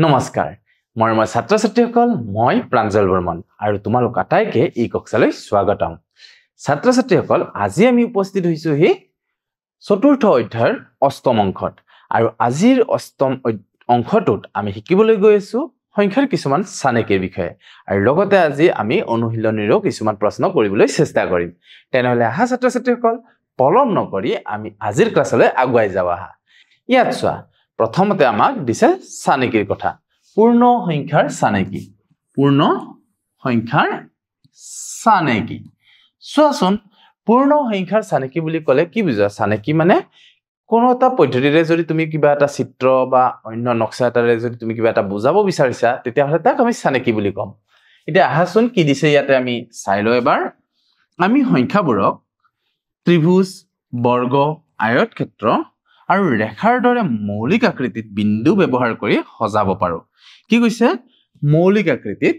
নমস্কাৰ মই ছাত্ৰ ছাত্ৰীসকল মই প্ৰাঞ্জল বৰ্মন আৰু তোমালোক আটাইকে এই কক্ষালৈ স্বাগতম ছাত্ৰ ছাত্ৰীসকল আজি আমি উপস্থিত হৈছো হি চতুৰ্থ অধ্যায়ৰ অষ্টম অংশত আৰু আজিৰ অষ্টম অংশটোত আমি শিকিবলৈ গৈ আছো সংখ্যাৰ কিছুমান চানেকিৰ বিষয়ে আৰু লগতে আজি আমি অনুশীলনীৰো কিছুমান প্ৰশ্ন কৰিবলৈ চেষ্টা কৰিম তেনেহলে আহা ছাত্ৰ ছাত্ৰীসকল পলম নকৰি আমি আজিৰ ক্লাছলৈ আগুৱাই যাওঁ আহা ইয়াত চোৱা প্ৰথমতে আমাক দিছে চানেকিৰ কথা পূৰ্ণ সংখ্যাৰ চানেকি চোৱাচোন পূৰ্ণ সংখ্যাৰ চানেকি বুলি ক'লে কি বুজা চানেকি মানে কোনো এটা পদ্ধতিৰে যদি তুমি কিবা এটা চিত্ৰ বা অন্য নক্সা এটাৰে যদি তুমি কিবা এটা বুজাব বিচাৰিছা তেতিয়া হলে তাক আমি চানেকি বুলি কম এতিয়া আহাচোন কি দিছে ইয়াতে আমি চাই লও এবাৰ আমি সংখ্যাবোৰক ত্ৰিভুজ বৰ্গ আয়তক্ষেত্ৰ আৰু ৰেখাৰ দৰে মৌলিক আকৃতিত বিন্দু ব্যৱহাৰ কৰি সজাব পাৰো কি কৈছে মৌলিক আকৃতিত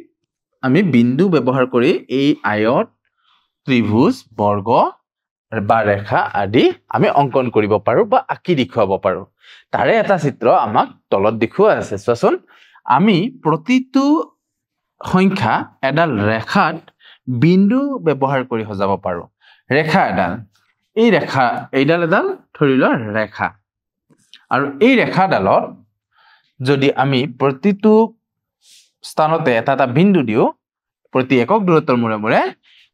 আমি বিন্দু ব্যৱহাৰ কৰি এই আয়ত ত্ৰিভুজ বৰ্গ বা ৰেখা আদি আমি অঙ্কন কৰিব পাৰো বা আঁকি দেখুৱাব পাৰো তাৰে এটা চিত্ৰ আমাক তলত দেখুৱা আছে চোৱাচোন আমি প্ৰতিটো সংখ্যা এডাল ৰেখাত বিন্দু ব্যৱহাৰ কৰি সজাব পাৰো ৰেখা এডাল এই ৰেখা এইডাল এডাল ধৰি লোৱা ৰেখা আৰু এই ৰেখাডালত যদি আমি প্ৰতিটো স্থানতে এটা বিন্দু দিও প্ৰতি একক দূৰত্বৰ মূৰে মূৰে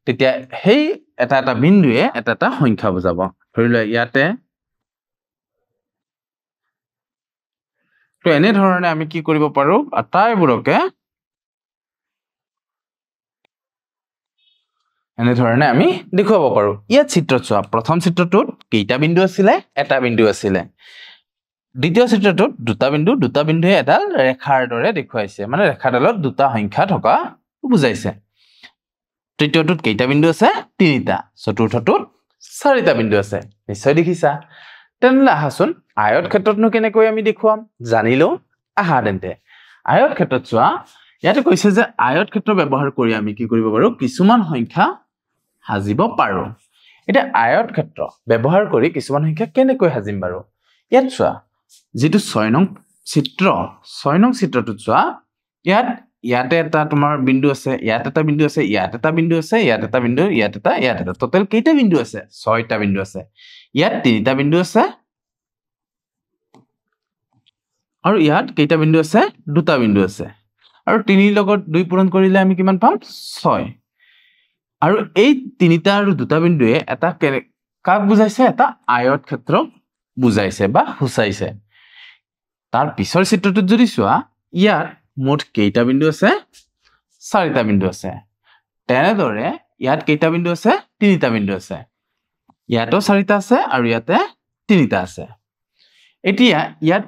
তেতিয়া সেই এটা বিন্দুৱে এটা সংখ্যা বুজাব ধৰি লোৱা ইয়াতে তো এনে ধৰণে আমি কি কৰিব পাৰো আটাইবোৰকে এনে ধৰণে আমি দেখুৱাব পাৰো ইয়াত চিত্ৰত চোৱা প্ৰথম চিত্ৰটোত কেইটা বিন্দু আছিল এটা বিন্দু আছিল দ্বিতীয় চিত্ৰটোত দুটা বিন্দুৱে এডাল ৰেখাৰ দৰে দেখুৱাইছে মানে ৰেখাডালত দুটা সংখ্যা থকা বুজাইছে তৃতীয়টোত কেইটা বিন্দু আছে তিনিটা চতুৰ্থটোত চাৰিটা বিন্দু আছে নিশ্চয় দেখিছা তেনলে আহাচোন আয়ত ক্ষেত্ৰতনো কেনেকৈ আমি দেখুৱাম জানিলো আহা তেন্তে আয়ত ক্ষেত্ৰত চোৱা ইয়াতে কৈছে যে আয়ত ক্ষেত্ৰ ব্যৱহাৰ কৰি আমি কি কৰিব পাৰো কিছুমান সংখ্যা সাজিব পাৰো এটা আয়ত ক্ষেত্ৰ ব্যৱহাৰ কৰি কিছুমান সংখ্যা কেনেকৈ সাজিম বাৰু ইয়াত চোৱা যেটো 6 নং চিত্ৰটো চোৱা ইয়াতে এটা তোমাৰ বিন্দু আছে ইয়াত এটা বিন্দু আছে ইয়াত এটা বিন্দু আছে ইয়াত এটা বিন্দু ইয়াত এটা টোটাল কেইটা বিন্দু আছে 6টা বিন্দু আছে ইয়াত তিনিটা বিন্দু আছে আৰু ইয়াত কেইটা বিন্দু আছে দুটা বিন্দু আছে আৰু 3 লগত 2 পূৰণ কৰিলে আমি কিমান পাম 6 আৰু এই তিনিটা আৰু দুটা বিন্দুৱে এটা কাক বুজাইছে এটা আয়ত ক্ষেত্ৰ বুজাইছে বা হুচাইছে তাৰ পিছৰ চিত্ৰটোত যদি চোৱা ইয়াত মোট কেইটা বিন্দু আছে 4টা বিন্দু আছে তেনেদৰে ইয়াত কেইটা বিন্দু আছে 3টা বিন্দু আছে ইয়াতো 4টা আছে আৰু ইয়াতে 3টা আছে এতিয়া ইয়াত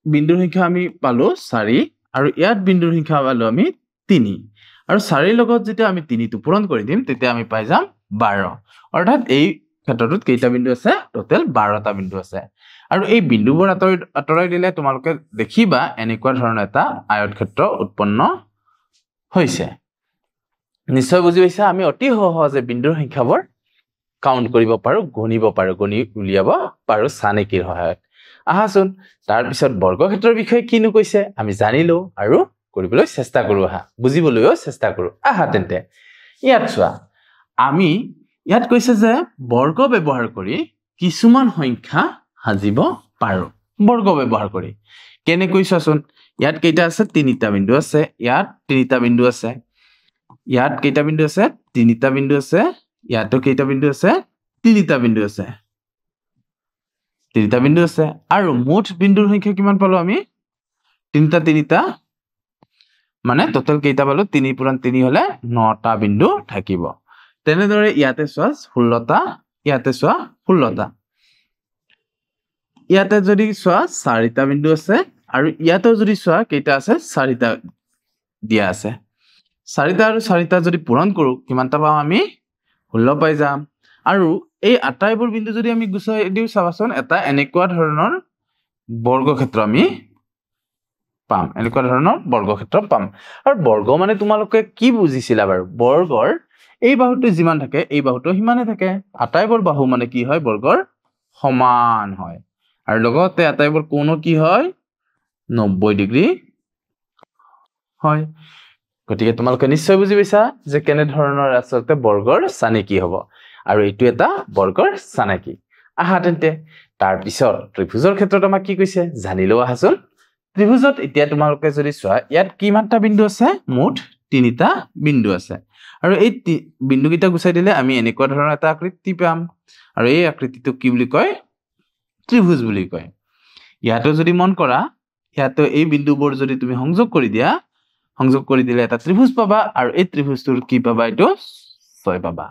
বিন্দুৰ সংখ্যা আমি পালো 4 আৰু ইয়াত বিন্দুৰ সংখ্যা পালো আমি 3 আৰু 4 লগত যেতিয়া আমি 3 টো পূৰণ কৰি দিম তেতিয়া আমি পাই যাম 12 অৰ্থাৎ এই ক্ষেত্ৰটোত কেইটা বিন্দু আছে টোটাল 12টা বিন্দু আছে আৰু এই বিন্দুবোৰ আতৰাই দিলে তোমালোকে দেখিবা এনেকুৱা ধৰণৰ এটা আয়ত ক্ষেত্ৰ উৎপন্ন হৈছে নিশ্চয় বুজি পাইছা আমি অতি সহজে বিন্দুৰ সংখ্যাবোৰ কাউন্ট কৰিব পাৰো গণিব পাৰো গণি উলিয়াব পাৰো চানেকিৰ সহায়ত আহাচোন তাৰ পিছত বৰ্গক্ষেত্ৰৰ বিষয়ে কিনো কৈছে আমি জানিলো আৰু কৰিবলৈ চেষ্টা কৰো আহা বুজিবলৈও চেষ্টা কৰো আহা তেন্তে ইয়াত চোৱা আমি ইয়াত কৈছে যে বৰ্গ ব্যৱহাৰ কৰি কিছুমান সংখ্যা সাজিব পাৰো বৰ্গ ব্যৱহাৰ কৰি কেনেকৈ চোৱাচোন ইয়াত কেইটা আছে তিনিটা বিন্দু আছে ইয়াত তিনিটা বিন্দু আছে ইয়াত কেইটা বিন্দু আছে তিনিটা বিন্দু আছে ইয়াতো কেইটা বিন্দু আছে তিনিটা বিন্দু আছে আৰু মুঠ বিন্দুৰ সংখ্যা কিমান পালো আমি তিনিটা মানে টোটাল কেইটা পালো 3 পূৰণ 3 হলে 9টা বিন্দু থাকিব তেনেদৰে ইয়াতে চোৱা 16টা ইয়াতে চোৱা 16টা ইয়াতে যদি চোৱা 4টা বিন্দু আছে আৰু ইয়াতেও যদি চোৱা কেইটা আছে 4টা দিয়া আছে 4টা আৰু 4টা যদি পূৰণ কৰো কিমানটা পাম আমি 16 পাই যাম আৰু এই আটাইবোৰ বিন্দু যদি আমি গুচাই দিও চাবাচোন এটা এনেকুৱা ধৰণৰ বৰ্গক্ষেত্ৰ আমি পাম আৰু বৰ্গ মানে তোমালোকে কি বুজিছিলা বাৰু বৰ্গৰ এই বাহুটো যিমান থাকে এই বাহুটো সিমানে থাকে আটাইবোৰ বাহু মানে কি হয় বৰ্গৰ সমান হয় আৰু লগতে আটাইবোৰ কোণো কি হয় 90 ডিগ্ৰী হয় গতিকে তোমালোকে নিশ্চয় বুজি পাইছা যে কেনে ধৰণৰ আচলতে বৰ্গৰ চানেকি হ'ব আৰু এইটো এটা বৰ্গৰ চানেকি আহা তেন্তে তাৰ পিছত ত্ৰিভুজৰ ক্ষেত্ৰত আমাক কি কৈছে জানি লও আহাচোন ত্ৰিভুজত এতিয়া তোমালোকে যদি চোৱা ইয়াত কিমানটা বিন্দু আছে মুঠ 3টা বিন্দু আছে আৰু এই বিন্দুকেইটা গুচাই দিলে আমি এনেকুৱা ধৰণৰ এটা আকৃতি পাম আৰু এই আকৃতিটো কি বুলি কয় ত্ৰিভুজ বুলি কয় ইয়াতো যদি মন কৰা ইয়াতো এই বিন্দুবোৰ যদি তুমি সংযোগ কৰি দিলে এটা ত্ৰিভুজ পাবা আৰু এই ত্ৰিভুজটোৰ কি পাবা এইটো 6 পাবা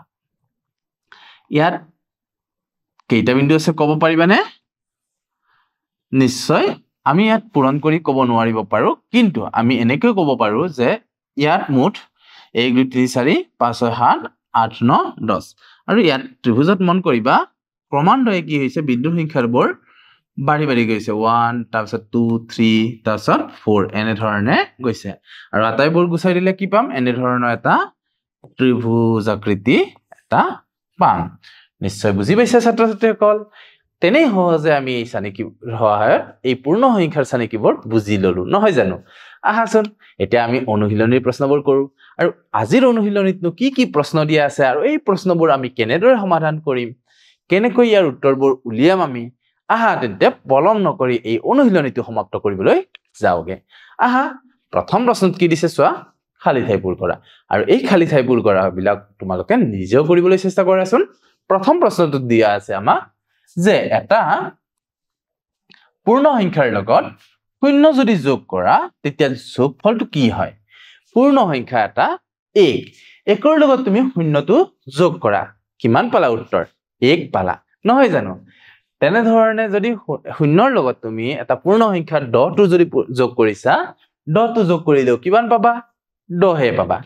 ইয়াত কেইটা বিন্দু আছে ক'ব পাৰিবানে নিশ্চয় আমি ইয়াত পূৰণ কৰি ক'ব নোৱাৰিব পাৰো কিন্তু আমি এনেকৈ ক'ব পাৰো যে ইয়াত মুঠ 1 2 3 4 5 6 7 8 9 10 আৰু ইয়াত ত্ৰিভুজত মন কৰিবা ক্ৰমান্বয়ে কি হৈছে বিন্দুৰ সংখ্যাবোৰ বাঢ়ি গৈছে 1 তাৰপিছত 2 3 তাৰপিছত 4 এনে ধৰণে গৈছে আৰু আটাইবোৰ গুচাই দিলে কি পাম এনে ধৰণৰ এটা ত্ৰিভুজ আকৃতি এটা পাম নিশ্চয় বুজি পাইছে ছাত্ৰ ছাত্ৰীসকল তেনে সহজে আমি এই চানেকি সহায়ত এই পূৰ্ণ সংখ্যাৰ চানেকিবোৰ বুজি ললো নহয় জানো আহাচোন এতিয়া আমি অনুশীলনীৰ প্ৰশ্নবোৰ কৰো আৰু আজিৰ অনুশীলনীতনো কি প্ৰশ্ন দিয়া আছে আৰু এই প্ৰশ্নবোৰ আমি কেনেদৰে সমাধান কৰিম কেনেকৈ ইয়াৰ উত্তৰবোৰ উলিয়াম আমি আহা তেন্তে পলম নকৰি এই অনুশীলনীটো সমাপ্ত কৰিবলৈ যাওগে আহা প্ৰথম প্ৰশ্নত কি দিছে চোৱা খালি ঠাই পূৰ কৰা আৰু এই খালি ঠাই পূৰ কৰা বিলাক তোমালোকে নিজেও কৰিবলৈ চেষ্টা কৰাচোন প্ৰথম প্ৰশ্নটোত দিয়া আছে আমাক যে এটা পূৰ্ণ সংখ্যাৰ লগত শূন্য যদি যোগ কৰা তেতিয়া যোগফলটো কি হয় পূৰ্ণ সংখ্যা এটা 1 1ৰ লগত তুমি শূন্যটো যোগ কৰা কিমান পালা উত্তৰ 1 পালা নহয় জানো তেনে ধৰণে যদি শূন্যৰ লগত তুমি এটা পূৰ্ণ সংখ্যা 10 টো যদি যোগ কৰিছা 10 টো যোগ কৰিলেও কিমান পাবা 10 হে পাবা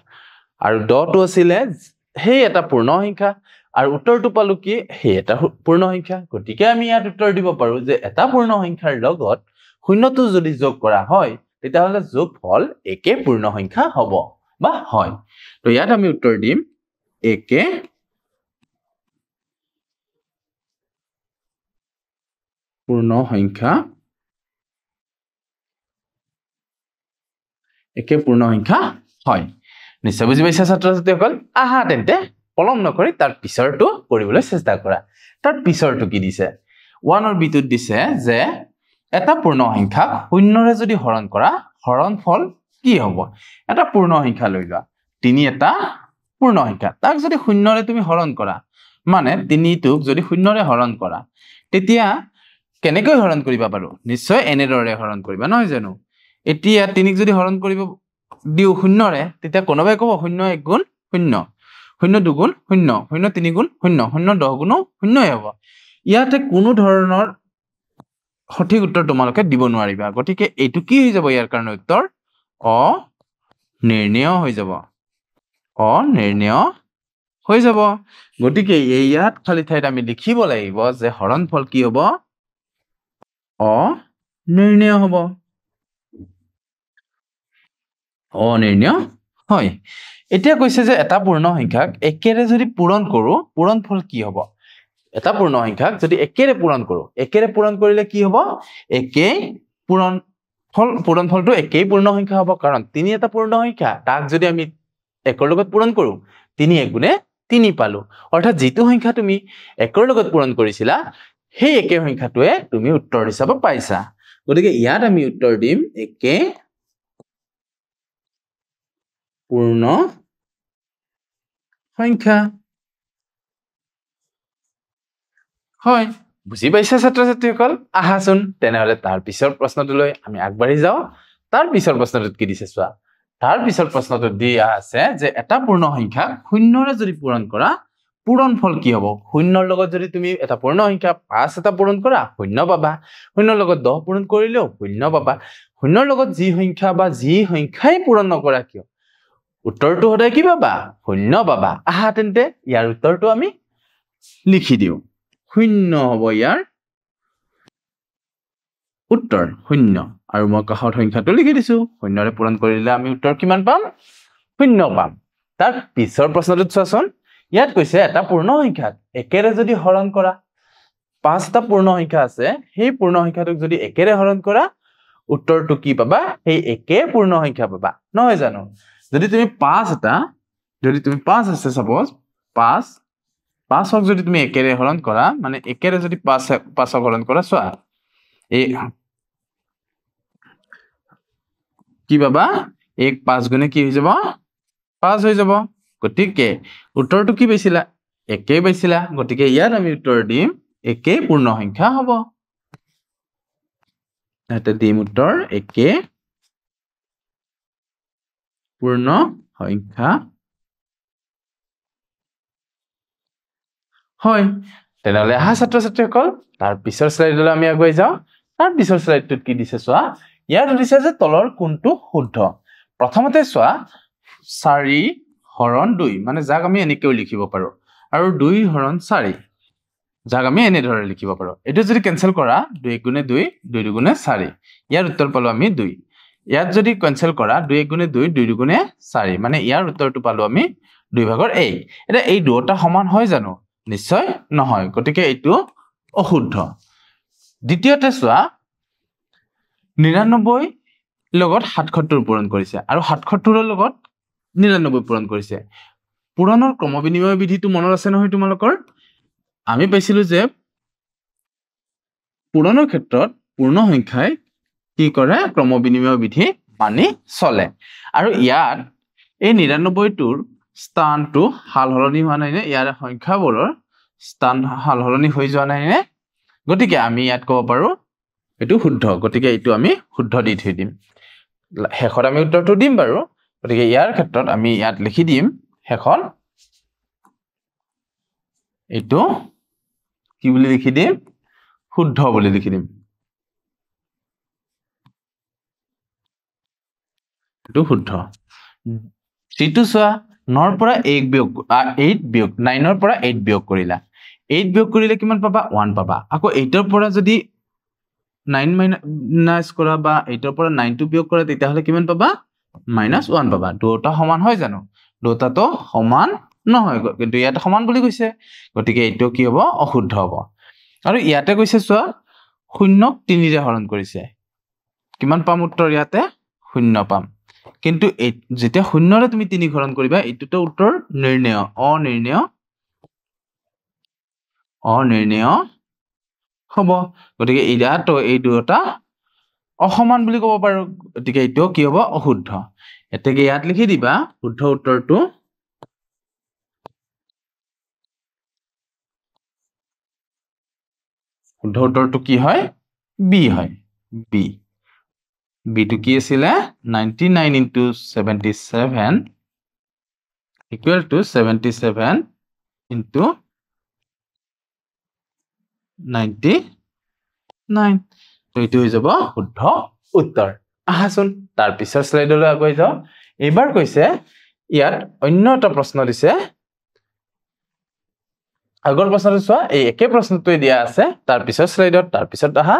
আৰু 10 টো আছিল সেই এটা পূৰ্ণ সংখ্যা আৰু উত্তৰটো পালো কি সেই এটা পূৰ্ণ সংখ্যা গতিকে আমি ইয়াত উত্তৰ দিব পাৰো যে এটা পূৰ্ণ সংখ্যাৰ লগত শূন্যটো যদি যোগ কৰা হয় তেতিয়াহলে যোগফল একে পূৰ্ণ সংখ্যা হ'ব বা হয় তো ইয়াত আমি উত্তৰ দিম একে পূৰ্ণ সংখ্যা হয় নিশ্চয় বুজি পাইছা ছাত্ৰ ছাত্ৰীসকল আহা তেন্তে পলম নকৰি তাৰ পিছৰটো কৰিবলৈ চেষ্টা কৰা তাৰ পিছৰটো কি দিছে 1 ৰ বিটোত দিছে যে এটা পূৰ্ণ সংখ্যাক শূন্যৰে যদি হৰণ কৰা হৰণফল কি হ'ব এটা পূৰ্ণ সংখ্যা লৈ লোৱা 3 এটা পূৰ্ণ সংখ্যা তাক যদি শূন্যৰে তুমি হৰণ কৰা মানে 3 টোক যদি শূন্যৰে হৰণ কৰা তেতিয়া কেনেকৈ হৰণ কৰিবা পাৰো নিশ্চয় এনেদৰে হৰণ কৰিবা নহয় জানো এতিয়া 3ক যদি হৰণ কৰিব দিও শূন্যৰে তেতিয়া কোনোবাই ক'ব 0 1 গুণ 0 0 2 গুণ 0 0 3 গুণ 0 0 10 গুণ 0 হ'ব ইয়াতে কোনো ধৰণৰ সঠিক উত্তৰ তোমালোকে দিব নোৱাৰিবা গতিকে এইটো কি হৈ যাব ইয়াৰ কাৰণে উত্তৰ অনিৰ্ণেয় হৈ যাব গতিকে ইয়াত খালি ঠাইত আমি লিখিব লাগিব যে হৰণফল কি হ'ব অনিৰ্ণেয় হ'ব অনিৰ্ণেয় হয় এতিয়া কৈছে যে এটা পূৰ্ণ সংখ্যাক একেৰে যদি পূৰণ কৰো পূৰণফল কি হ'ব এটা পূৰ্ণ সংখ্যাক যদি একেৰে পূৰণ কৰিলে কি হ'ব একেই পূৰণফলটো একেই পূৰ্ণ সংখ্যা হ'ব কাৰণ 3 এটা পূৰ্ণ সংখ্যা তাক যদি আমি 1ৰ লগত পূৰণ কৰো 3 1 গুণে 3 পালো অৰ্থাৎ যেটো সংখ্যা তুমি 1ৰ লগত পূৰণ কৰিছিলা সেই একে সংখ্যাটোৱে তুমি উত্তৰ হিচাপে পাইছা গতিকে ইয়াত আমি উত্তৰ দিম একে পূৰ্ণ সংখ্যা হয় বুজি পাইছা ছাত্ৰ ছাত্ৰীসকল আহাচোন তেনেহলে তাৰ পিছৰ প্ৰশ্নটোলৈ আমি আগবাঢ়ি যাওঁ তাৰ পিছৰ প্ৰশ্নটোত কি দিছে চোৱা তাৰ পিছৰ প্ৰশ্নটোত দিয়া আছে যে এটা পূৰ্ণ সংখ্যা শূন্যৰে যদি পূৰণ কৰা পূৰণফল কি হ'ব শূন্যৰ লগত যদি তুমি এটা পূৰ্ণ সংখ্যা 5 এটা পূৰণ কৰা 0 পাবা শূন্যৰ লগত 10 পূৰণ কৰিলেও 0 পাবা শূন্যৰ লগত যি সংখ্যা বা যি সংখ্যাই পূৰণ নকৰা কিয় উত্তৰটো সদায় কি পাবা 0 পাবা আহা তেন্তে ইয়াৰ উত্তৰটো আমি লিখি দিও 0 হ'ব ইয়াৰ উত্তৰ 0 আৰু মই কাষৰ সংখ্যাটো লিখি দিছো 0ৰে পূৰণ কৰিলে আমি উত্তৰ কিমান পাম 0 পাম তাৰ পিছৰ প্ৰশ্নটোত চোৱাচোন ইয়াত কৈছে এটা পূৰ্ণ সংখ্যাক একেৰে যদি হৰণ কৰা 5টা পূৰ্ণ সংখ্যা আছে সেই পূৰ্ণ সংখ্যাটোক যদি একেৰে হৰণ কৰা উত্তৰটো কি পাবা সেই একে পূৰ্ণ সংখ্যা পাবা নহয় জানো যদি তুমি 5 এটা যদি তুমি 5 আছে সাপোজ 5 হক যদি তুমি একেৰে হৰণ কৰা মানে একেৰে যদি 5 হৰণ কৰা চোৱা এই কি পাবা 1 5 গুণে কি হৈ যাব 5 হৈ যাব গতিকে উত্তৰটো কি পাইছিলা একে পাইছিলা গতিকে ইয়াত আমি উত্তৰ দিম একে পূৰ্ণ সংখ্যা হ'ব এটা দিম উত্তৰ একে পূৰ্ণ সংখ্যা হয় তেনেহলে আহা ছাত্ৰ-ছাত্ৰীসকল তাৰ পিছৰ স্লাইডলৈ আমি আগুৱাই যাওঁ তাৰ পিছৰ স্লাইডটোত কি দিছে চোৱা ইয়াত দিছে যে তলৰ কোনটো শুদ্ধ প্ৰথমতে চোৱা 4 হৰণ 2 মানে যাক আমি এনেকৈ লিখিব পাৰো আৰু 2 হৰণ 4 যাক আমি এনে ধৰে লিখিব পাৰো এটো যদি ক্যান্সেল কৰা 2 গুণে 2 2 গুণে 4 ইয়াৰ উত্তৰ পালো আমি 2 ইয়াত যদি ক্যান্সেল কৰা 2 গুণে 2 2 গুণে 4 মানে ইয়াৰ উত্তৰটো পালো আমি 2 ভাগৰ a এটা এই দুটা সমান হয় জানো নিশ্চয় নহয় গতিকে এইটো অশুদ্ধ দ্বিতীয়তে চোৱা 99 লগত 77 পূৰণ কৰিছে আৰু 77 ৰ লগত 99 পূৰণ কৰিছে পূৰণৰ ক্ৰমবিনিময় বিধিটো মনত আছে নহয় তোমালোকৰ আমি পাইছিলো যে পূৰণৰ ক্ষেত্ৰত পূৰ্ণ সংখ্যাই কি কৰে ক্ৰমবিনিময় বিধি মানি চলে আৰু ইয়াত এই 99 টোৰ স্থানটো হাল হলনি হোৱা নাই নে ইয়াৰ সংখ্যাবোৰৰ স্থান হাল হলনি হৈ যোৱা নাই নে গতিকে আমি ইয়াত ক'ব পাৰো এটো শুদ্ধ গতিকে এটো আমি শুদ্ধ দি থৈ দিম হেখৰ আমি উত্তৰটো দিম বাৰু গতিকে ইয়াৰ ক্ষেত্ৰত আমি ইয়াত লিখি দিম হেখন এটো কি বুলি লিখি দিম শুদ্ধ বুলি লিখি দিম এটো শুদ্ধ সিটো চোৱা 9 ৰ পৰা 8 বিয়োগ 9 ৰ পৰা 8 বিয়োগ কৰিলা 8 বিয়োগ কৰিলে কিমান পাবা 1 পাবা আকৌ 8 ৰ পৰা যদি 9 মাইনাস কৰা বা 8 ৰ পৰা 9 টো বিয়োগ কৰা তেতিয়া হলে কিমান পাবা -1 পাবা দুটা সমান হয় জানো দুটাটো সমান নহয় কিন্তু ইয়াতে সমান বুলি কৈছে গতিকে এইটো কি হ'ব অশুদ্ধ হ'ব আৰু ইয়াতে কৈছে চোৱা 0 ক 3 ৰে হৰণ কৰিছে কিমান পাম উত্তৰ ইয়াতে 0 পাম কিন্তু যেতিয়া 0 ৰে তুমি 3 হৰণ কৰিবা এইটোটো উত্তৰ নিৰ্ণয় অনিৰ্ণয় হ'ব গতিকে ইয়াতো এই দুটা অসমান বুলি ক'ব পাৰো গতিকে এইটো কি হ'ব অশুদ্ধ এতেকে ইয়াত লিখি দিবা শুদ্ধ উত্তৰটো শুদ্ধ উত্তৰটো কি হয় বি হয় বি টো কি আছিল 99 into 77 equal to 77 into 99 তো এইটো হৈ যাব শুদ্ধ উত্তৰ আহাচোন তাৰ পিছৰ স্লাইডলৈ আগুৱাই যাও এবাৰ কৈছে ইয়াত অন্য এটা প্ৰশ্ন দিছে আগৰ প্ৰশ্নটো চোৱা এই একে প্ৰশ্নটোই দিয়া আছে তাৰ পিছৰ স্লাইডত তাৰ পিছত আহা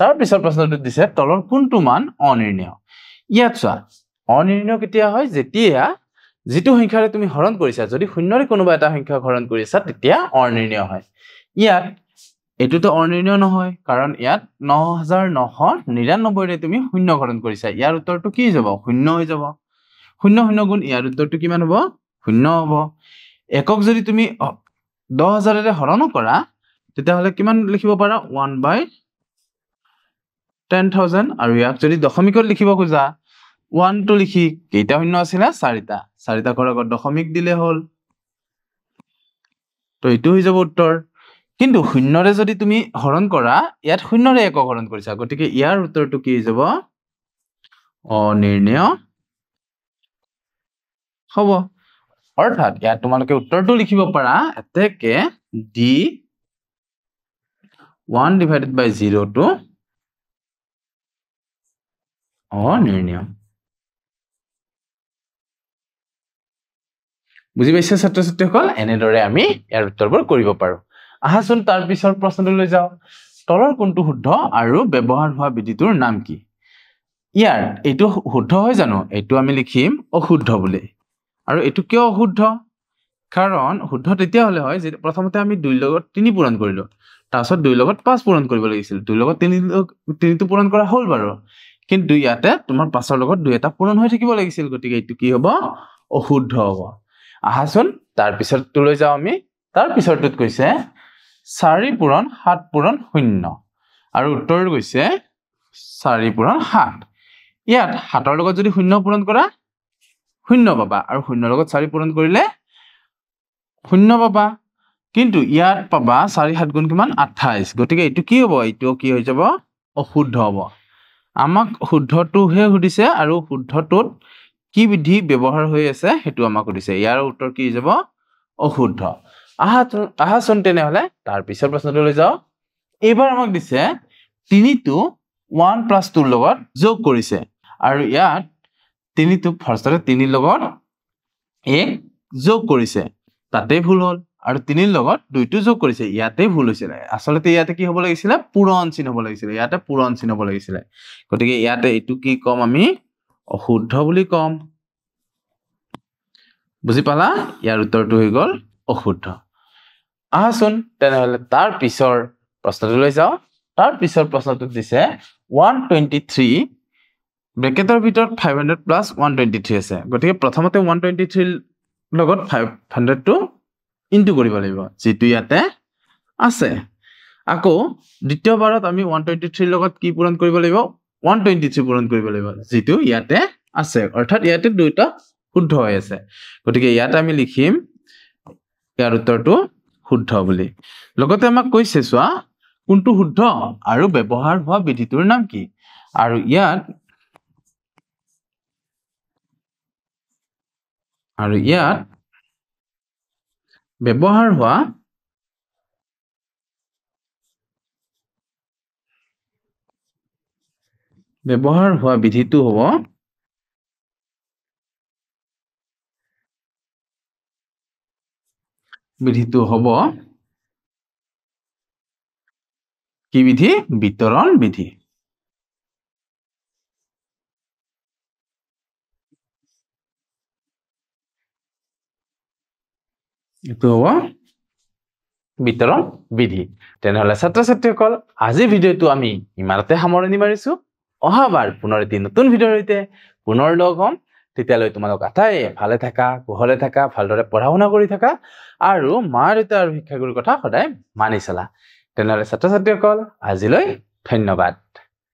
তাৰ পিছৰ প্ৰশ্নটো দিছে তলৰ কোনটো মান অনিৰ্ণয় ইয়াত চোৱা অনিৰ্ণয় কেতিয়া হয় যেতিয়া যেটো সংখ্যাৰে তুমি হৰণ কৰিছা যদি শূন্যৰে কোনোবা এটা সংখ্যা হৰণ কৰিছা তেতিয়া অনিৰ্ণয় হয় ইয়াত এটোটো অনিৰ্ণয় নহয় কাৰণ ইয়াত 9999 ৰে তুমি শূন্য হৰণ কৰিছা ইয়াৰ উত্তৰটো কি যাব শূন্য হৈ যাব 00 গুণ ইয়াৰ উত্তৰটো কিমান হ'ব শূন্য হ'ব একক যদি তুমি 10000 ৰে হৰণ কৰা তেতিয়া হলে কিমান লিখিব পাৰা 1/10000 আৰু ইয়াক যদি দশমিকত লিখিব খোজা 1 টো লিখি কেইটা শূন্য আছিল 4টা ঘৰ আগত দশমিক দিলে হল তো এইটো হৈ যাব উত্তৰ কিন্তু শূন্যৰে যদি তুমি হৰণ কৰা ইয়াত শূন্যৰে একক হৰণ কৰিছা গতিকে ইয়াৰ উত্তৰটো কি হৈ যাব অনিৰ্ণয় হ'ব অৰ্থাৎ ইয়াত তোমালোকে উত্তৰটো লিখিব পাৰা এতেকে d 1/0 টো অনিৰ্ণয় বুজি পাইছে ছাত্ৰ-ছাত্ৰীসকল এনেদৰে আমি ইয়াৰ উত্তৰবোৰ কৰিব পাৰো আহাচোন তাৰ পিছৰ প্ৰশ্নলৈ যাও তলৰ কোনটো শুদ্ধ আৰু ব্যৱহাৰ হোৱা বিধিটোৰ নাম কি ইয়াৰ এইটো শুদ্ধ হয় জানো এইটো আমি লিখিম অশুদ্ধ বুলি আৰু এটো কিয় অশুদ্ধ কাৰণ শুদ্ধ তেতিয়া হলে হয় যে প্ৰথমতে আমি 2 লগত 3 পূৰণ কৰিলো তাৰপিছত 2 লগত 5 পূৰণ কৰিব লাগিছিল 2 লগত 3টো পূৰণ কৰা হ'ল বাৰু কিন্তু ইয়াতে তোমাৰ 5ৰ লগত 2 এটা পূৰণ হৈ থাকিব লাগিছিল গতিকে এইটো কি হ'ব অশুদ্ধ হ'ব আহাচোন তাৰ পিছৰটো লৈ যাও আমি তাৰ পিছৰটোত কৈছে 4 পূৰণ 7 পূৰণ 0 আৰু উত্তৰ কৈছে 4 পূৰণ 7 ইয়াত 7ৰ লগত যদি 0 পূৰণ কৰা 0 পাবা আৰু 0ৰ লগত 4 পূৰণ কৰিলে 0 পাবা কিন্তু ইয়াত পাবা 4 7 গুণ কিমান 28 গতিকে এইটো কি হ'ব এইটো কি হৈ যাব অশুদ্ধ হ'ব আমাক শুদ্ধটোহে সুধিছে আৰু শুদ্ধটোত কি বিধি ব্যৱহাৰ হৈ আছে হেতু আমাক সুধিছে ইয়াৰ উত্তৰ কি যাব অশুদ্ধ আহাচোন তেনেহলে তাৰ পিছৰ প্ৰশ্নটো লৈ যাও এইবাৰ আমাক দিছে 3টো 1 + 2 লগত যোগ কৰিছে আৰু ইয়াত 3টো ফাৰ্ষ্টতে 3 লগত 1 যোগ কৰিছে তাতে ভুল হ'ল আৰু 3ৰ লগত 2টো যোগ কৰিছে ইয়াতে ভুল হৈছিল আসলতে ইয়াতে কি হ'ব লাগিছিল পূৰণ চিন হ'ব লাগিছিল ইয়াতে পূৰণ চিন হ'ব লাগিছিল গতিকে ইয়াতে এইটো কি কম আমি অশুদ্ধ বুলি কম বুজি পালা ইয়াৰ উত্তৰটো হৈ গ'ল অশুদ্ধ আহাচোন তেনেহলে তাৰ পিছৰ প্ৰশ্নটো লৈ যাও তাৰ পিছৰ প্ৰশ্নটো দিছে 123 ব্ৰেকেটৰ ভিতৰত 500 + 123 আছে গতিকে প্ৰথমতে 123 লগত 500 টো ইনটু কৰিব লাগিব যেটো ইয়াতে আছে আকৌ দ্বিতীয়বাৰত আমি 123 লগত কি পূৰণ কৰিব লাগিব 123 পূৰণ কৰিব লাগিব যেটো ইয়াতে আছে অৰ্থাৎ ইয়াতে দুইটা শুদ্ধ হৈ আছে গতিকে ইয়াতে আমি লিখিম ইয়াৰ উত্তৰটো শুদ্ধ বুলি লগতে আমাক কৈছে চোৱা কোনটো শুদ্ধ আৰু ব্যৱহাৰ হোৱা বিধিটোৰ নাম কি আৰু ইয়াত ব্যৱহাৰ হোৱা বিধিটো হ'ব কি বিধি বিতৰণ বিধি এইটো হ'ব বিতৰণ বিধি তেনেহলে ছাত্ৰ ছাত্ৰীসকল আজি ভিডিঅটো আমি ইমানতে সামৰণি মাৰিছো অহাবাৰ পুনৰ এটি নতুন ভিডিঅৰ সৈতে পুনৰ লগ হ'ম তেতিয়ালৈ তোমালোক আটাই ভালে থাকা কুশলে থাকা ভালদৰে পঢ়া শুনা কৰি থাকা আৰু মা দেউতা আৰু শিক্ষাগুৰুৰ কথা সদায় মানি চলা তেনেহলে ছাত্ৰ ছাত্ৰীসকল আজিলৈ ধন্যবাদ